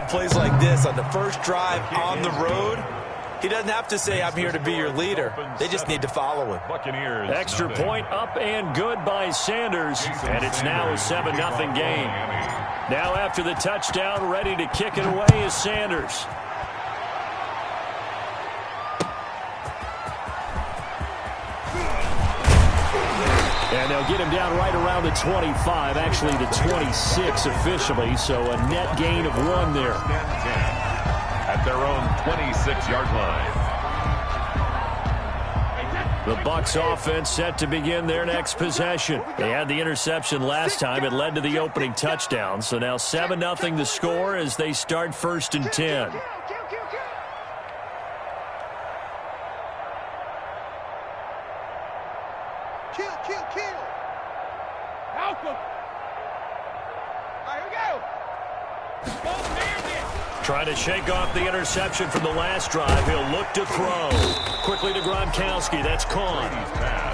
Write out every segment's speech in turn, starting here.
plays like this on the first drive on the road, he doesn't have to say, I'm here to be your leader. They just need to follow him. Extra point up and good by Sanders, and it's now a 7-0 game. Now after the touchdown, ready to kick it away is Sanders. And they'll get him down right around the 25, actually the 26 officially, so a net gain of 1 there. At their own 26-yard line. The Bucs offense set to begin their next possession. They had the interception last time. It led to the opening touchdown, so now 7-0 the score as they start 1st and 10. Trying to shake off the interception from the last drive. He'll look to throw. Quickly to Gronkowski. That's Kahn.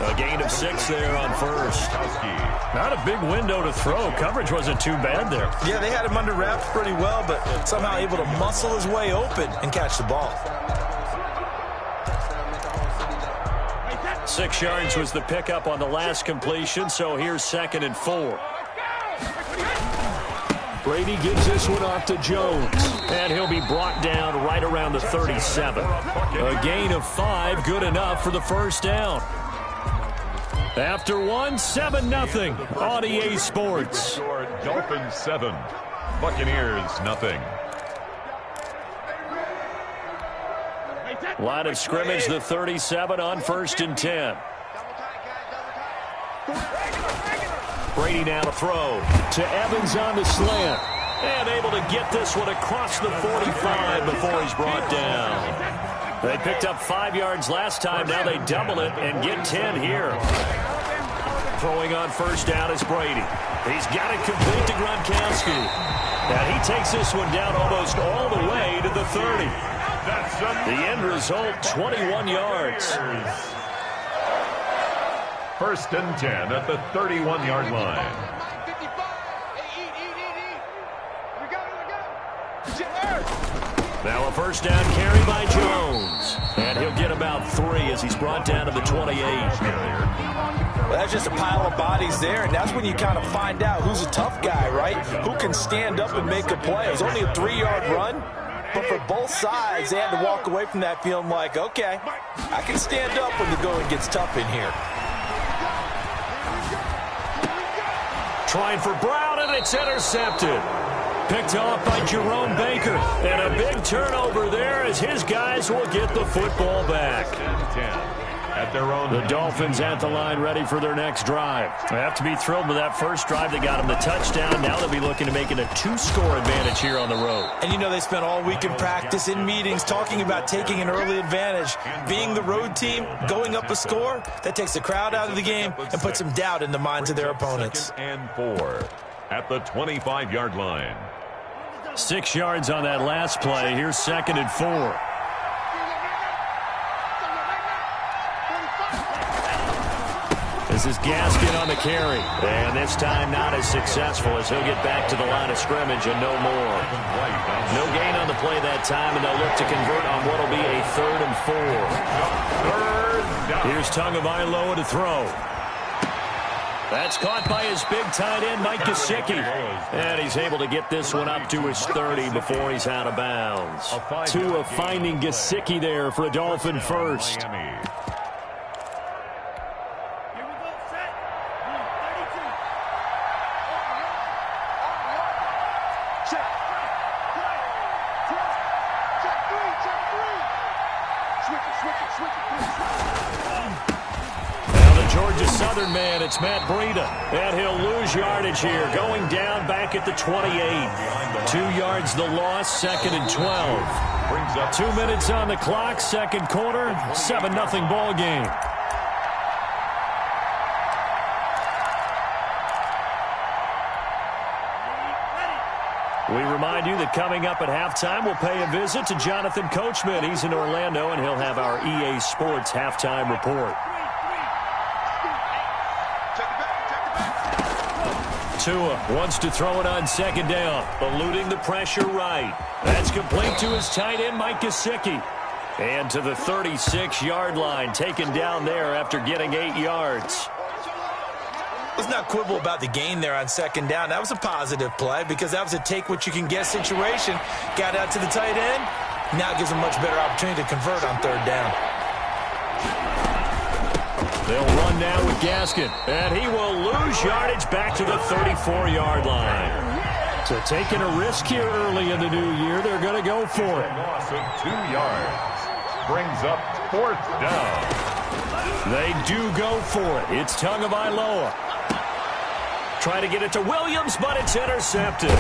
A gain of 6 there on first. Not a big window to throw. Coverage wasn't too bad there. Yeah, they had him under wraps pretty well, but somehow able to muscle his way open and catch the ball. 6 yards was the pickup on the last completion, so here's 2nd and 4. Brady gives this one off to Jones. And he'll be brought down right around the 37. A gain of 5, good enough for the first down. After 1, 7-0 on EA Sports. Dolphins 7, Buccaneers nothing. Line of scrimmage, the 37 on 1st and 10. Brady now to throw to Evans on the slant. And able to get this one across the 45 before he's brought down. They picked up 5 yards last time. Now they double it and get 10 here. Throwing on first down is Brady. He's got it complete to Gronkowski. And he takes this one down almost all the way to the 30. The end result, 21 yards. 1st and 10 at the 31-yard line. Now a first down carry by Jones. And he'll get about 3 as he's brought down to the 28. Well, that's just a pile of bodies there, and that's when you kind of find out who's a tough guy, right? Who can stand up and make a play. It was only a 3-yard run, but for both sides, they had to walk away from that feeling like, okay, I can stand up when the going gets tough in here. Trying for Brown, and it's intercepted. Picked off by Jerome Baker. And a big turnover there as his guys will get the football back. At their own. The Dolphins at the line ready for their next drive. They have to be thrilled with that first drive. They got them the touchdown. Now they'll be looking to make it a 2-score advantage here on the road. And you know they spent all week in practice, in meetings, talking about taking an early advantage. Being the road team, going up a score, that takes the crowd out of the game and puts some doubt in the minds of their opponents. 2nd and 4 at the 25-yard line. 6 yards on that last play. Here's 2nd and 4. This is Gaskin on the carry. And this time not as successful as he'll get back to the line of scrimmage and no more. No gain on the play that time, and they'll look to convert on what will be a 3rd and 4. Here's Tagovailoa to throw. That's caught by his big tight end, Mike Gesicki. And he's able to get this one up to his 30 before he's out of bounds. Tua finding Gesicki there for a Dolphin first. Georgia Southern man, it's Matt Breida. And he'll lose yardage here. Going down back at the 28. 2 yards the loss, 2nd and 12. 2 minutes on the clock, 2nd quarter, 7-0 ball game. We remind you that coming up at halftime, we'll pay a visit to Jonathan Coachman. He's in Orlando, and he'll have our EA Sports halftime report. Tua wants to throw it on second down, eluding the pressure right. That's complete to his tight end, Mike Gesicki. And to the 36-yard line, taken down there after getting 8 yards. Let's not quibble about the gain there on second down. That was a positive play because that was a take-what-you-can-get situation. Got out to the tight end. Now it gives him a much better opportunity to convert on third down. They'll run now with Gaskin, and he will lose yardage back to the 34-yard line. So taking a risk here early in the new year, they're going to go for it. Loss of 2 yards brings up fourth down. They do go for it. It's Tagovailoa. Try to get it to Williams, but it's intercepted.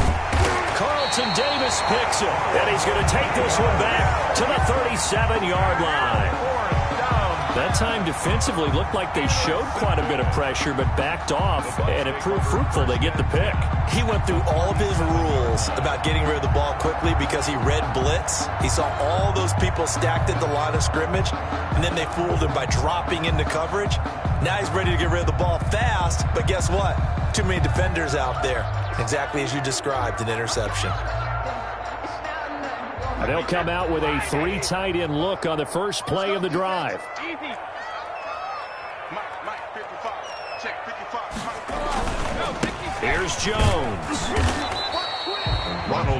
Carlton Davis picks it, and he's going to take this one back to the 37-yard line. That time defensively looked like they showed quite a bit of pressure but backed off, and it proved fruitful. They get the pick. He went through all of his rules about getting rid of the ball quickly because he read blitz. He saw all those people stacked at the line of scrimmage, and then they fooled him by dropping into coverage. Now he's ready to get rid of the ball fast, but guess what? Too many defenders out there. Exactly as you described, an interception. And they'll come out with a 3 tight end look on the first play of the drive. Here's Jones.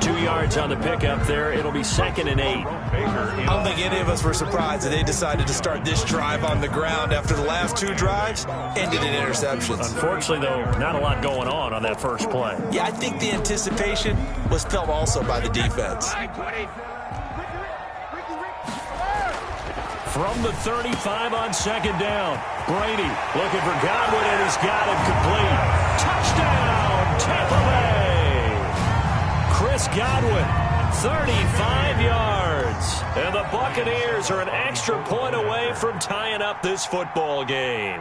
2 yards on the pickup there. It'll be 2nd and 8. I don't think any of us were surprised that they decided to start this drive on the ground after the last 2 drives ended in interceptions. Unfortunately, though, not a lot going on that first play. Yeah, I think the anticipation was felt also by the defense. From the 35 on second down, Brady looking for Godwin, and he's got him complete. Touchdown, Tampa Bay! Chris Godwin, 35 yards. And the Buccaneers are an extra point away from tying up this football game.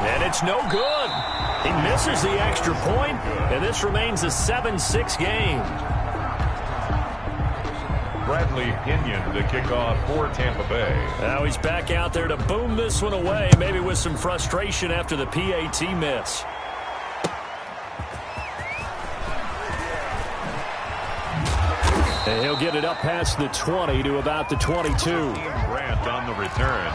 And it's no good. He misses the extra point, and this remains a 7-6 game. Bradley Pinion to kick off for Tampa Bay. Now he's back out there to boom this one away, maybe with some frustration after the PAT miss. And he'll get it up past the 20 to about the 22. Grant on the return.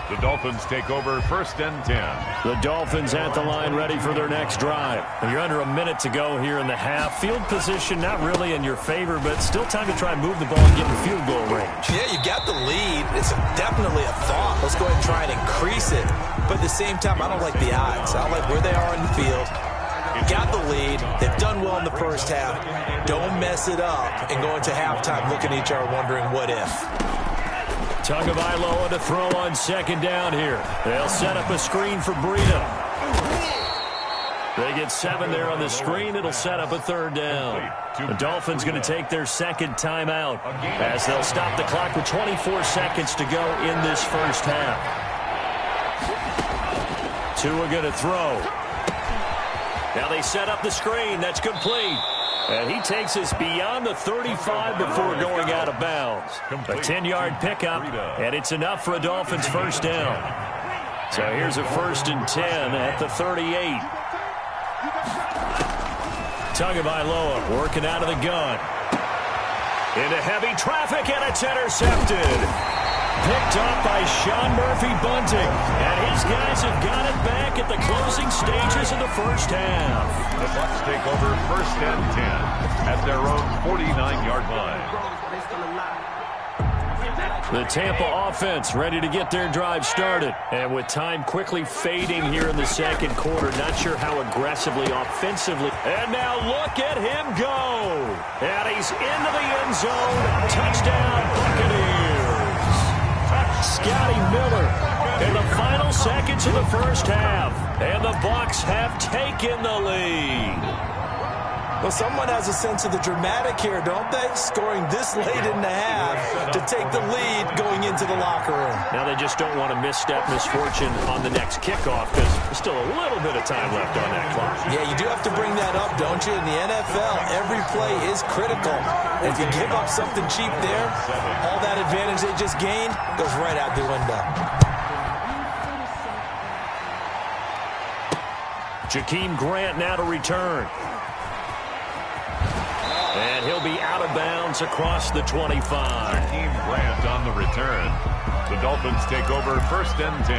The Dolphins take over 1st and 10. The Dolphins at the line ready for their next drive. You're under a minute to go here in the half. Field position not really in your favor, but still time to try and move the ball and get in field goal range. Yeah, you got the lead. It's definitely a thought. Let's go ahead and try and increase it. But at the same time, I don't like the odds. I don't like where they are in the field. You got the lead. They've done well in the first half. Don't mess it up and go into halftime looking at each other wondering what if. Tagovailoa to throw on second down here. They'll set up a screen for Breida. They get 7 there on the screen. It'll set up a 3rd down. The Dolphins going to take their 2nd timeout as they'll stop the clock with 24 seconds to go in this first half. Tua going to throw. Now they set up the screen. That's complete. And he takes us beyond the 35 before going out of bounds. A 10-yard pickup, and it's enough for a Dolphins first down. So here's a 1st and 10 at the 38. Tagovailoa working out of the gun. Into heavy traffic, and it's intercepted. Picked up by Sean Murphy-Bunting. And his guys have got it back at the closing stages of the first half. The Bucs take over 1st and 10 at their own 49-yard line. The Tampa offense ready to get their drive started. And with time quickly fading here in the second quarter, not sure how aggressively, offensively. And now look at him go. And he's into the end zone. Touchdown, Buccaneers. Scotty Miller in the final seconds of the first half. And the Bucs have taken the lead. Well, someone has a sense of the dramatic here, don't they? Scoring this late in the half to take the lead going into the locker room. Now they just don't want to misstep misfortune on the next kickoff because there's still a little bit of time left on that clock. Yeah, you do have to bring that up, don't you? In the NFL, every play is critical. If you give up something cheap there, all that advantage they just gained goes right out the window. Jakeem Grant now to return. And he'll be out of bounds across the 25. Jakeem Grant on the return. The Dolphins take over 1st and 10.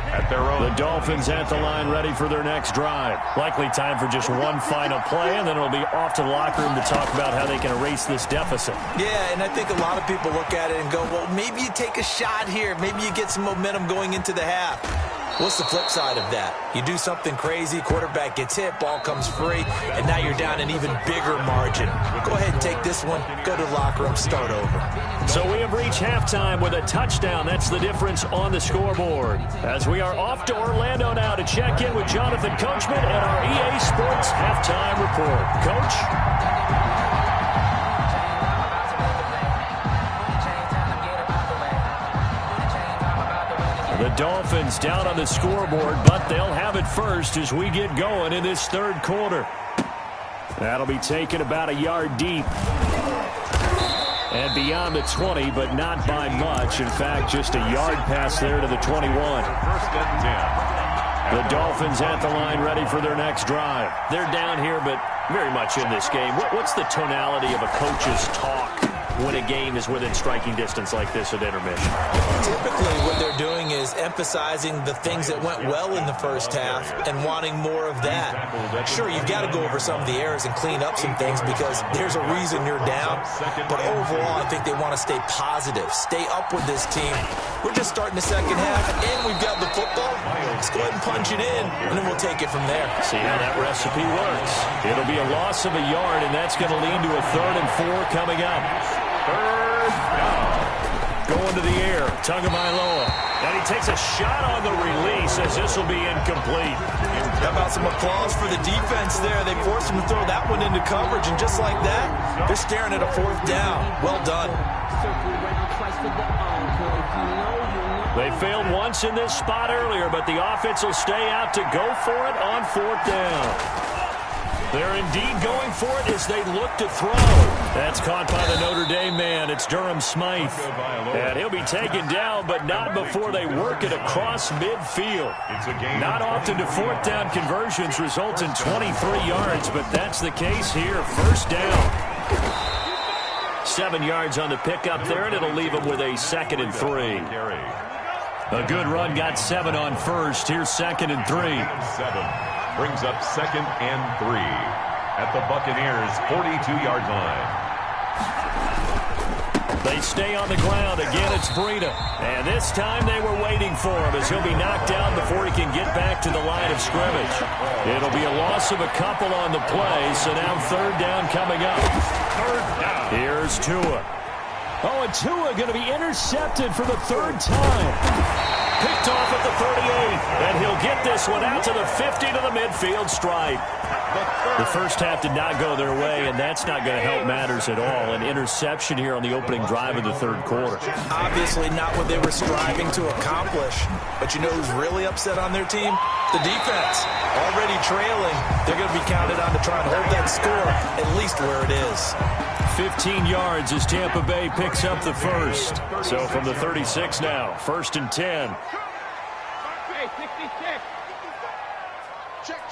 At their own. The Dolphins at the line ready for their next drive. Likely time for just one final play, and then it'll be off to the locker room to talk about how they can erase this deficit. Yeah, and I think a lot of people look at it and go, well, maybe you take a shot here. Maybe you get some momentum going into the half. What's the flip side of that? You do something crazy, quarterback gets hit, ball comes free, and now you're down an even bigger margin. Go ahead and take this one, go to the locker room, start over. So we have reached halftime with a touchdown. That's the difference on the scoreboard. As we are off to Orlando now to check in with Jonathan Coachman and our EA Sports Halftime Report. Coach? The Dolphins down on the scoreboard, but they'll have it first as we get going in this third quarter. That'll be taken about a yard deep. And beyond the 20, but not by much. In fact, just a yard pass there to the 21. 1st and 10. The Dolphins at the line ready for their next drive. They're down here, but very much in this game. What's the tonality of a coach's talk when a game is within striking distance like this at intermission? Typically what they're doing is emphasizing the things that went well in the first half and wanting more of that. Sure, you've got to go over some of the errors and clean up some things because there's a reason you're down. But overall, I think they want to stay positive, stay up with this team. We're just starting the second half, and we've got the football. Let's go ahead and punch it in, and then we'll take it from there. See how that recipe works. It'll be a loss of a yard, and that's going to lead to a 3rd and 4 coming up. 3rd down. Going to the air, Tagovailoa. And he takes a shot on the release as this will be incomplete. How about some applause for the defense there? They forced him to throw that one into coverage, and just like that, they're staring at a 4th down. Well done. They failed once in this spot earlier, but the offense will stay out to go for it on 4th down. They're indeed going for it as they look to throw. That's caught by the Notre Dame man. It's Durham Smythe. And he'll be taken down, but not before they work it across midfield. Not often do 4th down conversions result in 23 yards, but that's the case here. 1st down. 7 yards on the pickup there, and it'll leave them with a 2nd and 3. A good run got 7 on 1st. Here's 2nd and 3. 7 brings up 2nd and 3 at the Buccaneers' 42-yard line. They stay on the ground. Again, it's Breida. And this time they were waiting for him as he'll be knocked down before he can get back to the line of scrimmage. It'll be a loss of a couple on the play, so now 3rd down coming up. 3rd down. Here's Tua. Oh, and Tua going to be intercepted for the 3rd time. Picked off at the 38, and he'll get this one out to the 50 to the midfield stripe. The first half did not go their way, and that's not going to help matters at all. An interception here on the opening drive of the 3rd quarter. Obviously not what they were striving to accomplish. But you know who's really upset on their team? The defense. Already trailing. They're going to be counted on to try and hold that score at least where it is. 15 yards as Tampa Bay picks up the first. So from the 36 now, 1st and 10. Hey, 66. Check.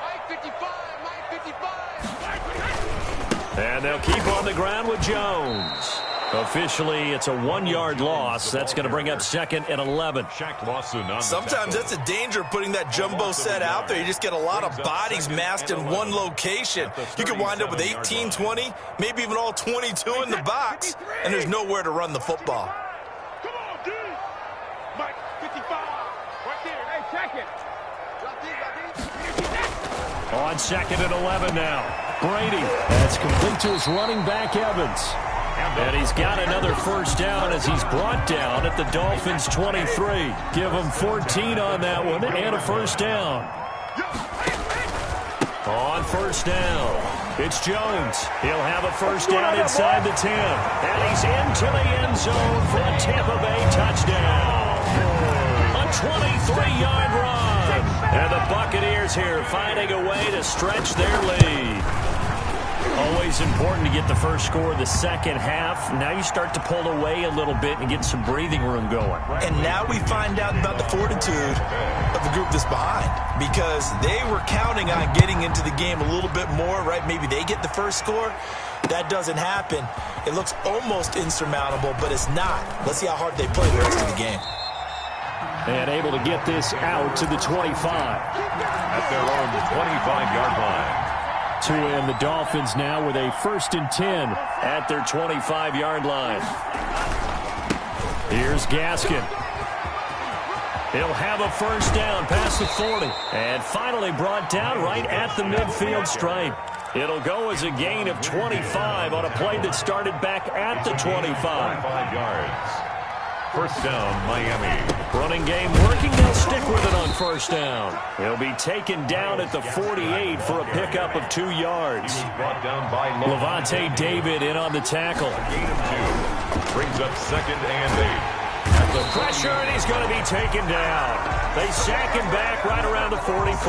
Mike 55. And they'll keep on the ground with Jones. Officially, it's a 1-yard loss. That's going to bring up 2nd and 11. Sometimes that's a danger of putting that jumbo set out there. You just get a lot of bodies massed in one location. You could wind up with 18, 20, maybe even all 22 in the box, and there's nowhere to run the football. Come on, dude. Mike 55. Right there. Hey, check it. On 2nd and 11 now. Brady. That's complete to his running back, Evans. And he's got another 1st down as he's brought down at the Dolphins' 23. Give him 14 on that one and a 1st down. On 1st down, it's Jones. He'll have a 1st down inside the 10. And he's into the end zone for a Tampa Bay touchdown. A 23-yard run. And the Buccaneers here finding a way to stretch their lead. Always important to get the first score of the second half. Now you start to pull away a little bit and get some breathing room going. And now we find out about the fortitude of the group that's behind, because they were counting on getting into the game a little bit more, right? Maybe they get the first score. That doesn't happen. It looks almost insurmountable, but it's not. Let's see how hard they play the rest of the game. And able to get this out to the 25. At their own 25-yard line. Tua and the Dolphins now with a 1st and 10 at their 25-yard line. Here's Gaskin. He'll have a first down past the 40. And finally brought down right at the midfield stripe. It'll go as a gain of 25 on a play that started back at the 25. 5 yards. First down, Miami. Running game working. They'll stick with it on first down. He'll be taken down at the 48 for a pickup of 2 yards. Brought down by Levante David in on the tackle. Gain of 2. Brings up 2nd and 8. At the pressure, and he's going to be taken down. They sack him back right around the 44.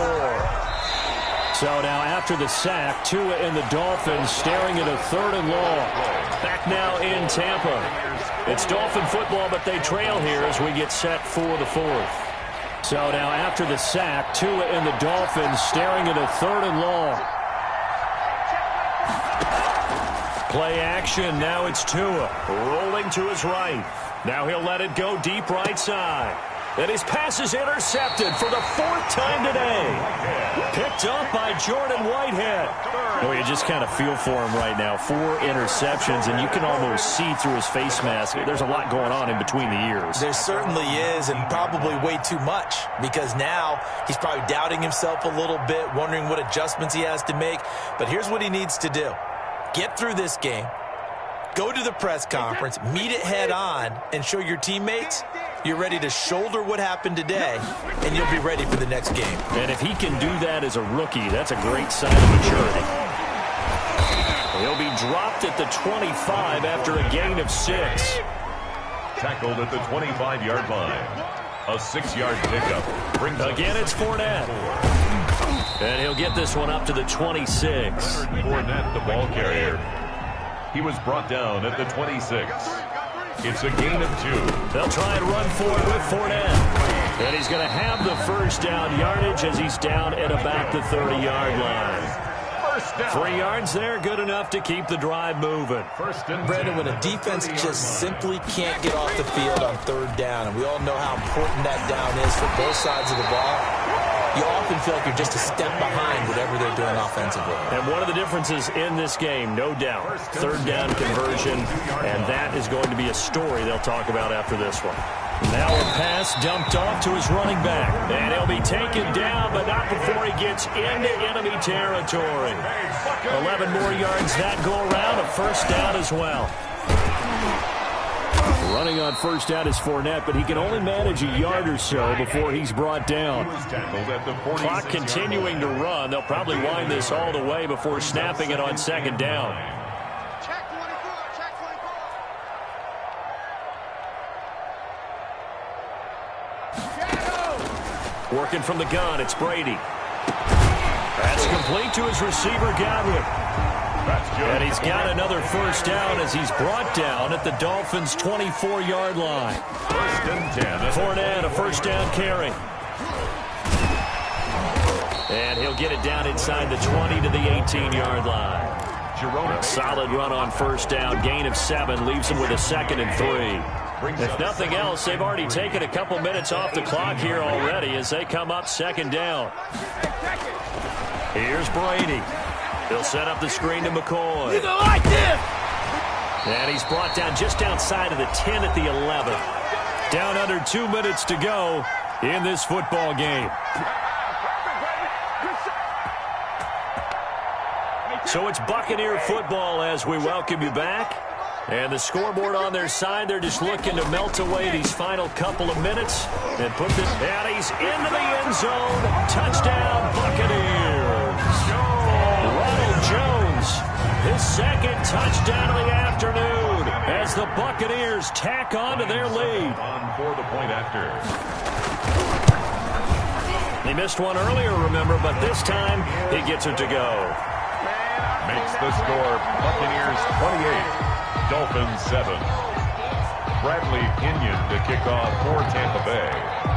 So now after the sack, Tua and the Dolphins staring at a 3rd and long. Back now in Tampa. It's Dolphin football, but they trail here as we get set for the 4th. So now after the sack, Tua and the Dolphins staring at a 3rd and long. Play action. Now it's Tua rolling to his right. Now he'll let it go deep right side. And his pass is intercepted for the 4th time today. Picked up by Jordan Whitehead. Oh, you just kind of feel for him right now. 4 interceptions, and you can almost see through his face mask. There's a lot going on in between the ears. There certainly is, and probably way too much, because now he's probably doubting himself a little bit, wondering what adjustments he has to make. But here's what he needs to do. Get through this game. Go to the press conference, meet it head on, and show your teammates you're ready to shoulder what happened today, and you'll be ready for the next game. And if he can do that as a rookie, that's a great sign of maturity. He'll be dropped at the 25 after a gain of 6. Tackled at the 25-yard line. A 6-yard pickup. Again, it's Fournette. And he'll get this one up to the 26. Fournette, the ball carrier. He was brought down at the 26. It's a gain of 2. They'll try and run for it with Fournette. And he's going to have the first down yardage as he's down at about the 30-yard line. 3 yards there, good enough to keep the drive moving. Brandon, when a defense just simply can't get off the field on 3rd down, and we all know how important that down is for both sides of the ball, you often feel like you're just a step behind whatever they're doing offensively. And one of the differences in this game, no doubt, 3rd down conversion, and that is going to be a story they'll talk about after this one. Now a pass dumped off to his running back. And he'll be taken down, but not before he gets into enemy territory. 11 more yards that go around, a first down as well. Running on first down is Fournette, but he can only manage a yard or so before he's brought down. Clock continuing to run. They'll probably wind this all the way before snapping it on 2nd down. Working from the gun, it's Brady. That's complete to his receiver, Godwin. And he's got another first down as he's brought down at the Dolphins' 24-yard line. 1st and 10. Fournette, a first down carry. And he'll get it down inside the 20 to the 18-yard line. Solid run on first down. Gain of 7 leaves him with a 2nd and 3. If nothing else, they've already taken a couple minutes off the clock here already as they come up 2nd down. Here's Brady. He'll set up the screen to McCoy. You go like this! And he's brought down just outside of the 10 at the 11. Down under 2 minutes to go in this football game. So it's Buccaneer football as we welcome you back. And the scoreboard on their side, they're just looking to melt away these final couple of minutes and put this. And he's into the end zone. Touchdown, Buccaneers. Ronald Jones, his 2nd touchdown of the afternoon as the Buccaneers tack on to their lead. On for the point after. He missed one earlier, remember, but this time he gets it to go. makes the score Buccaneers 28, Dolphins 7. Bradley Pinion to kick off for Tampa Bay.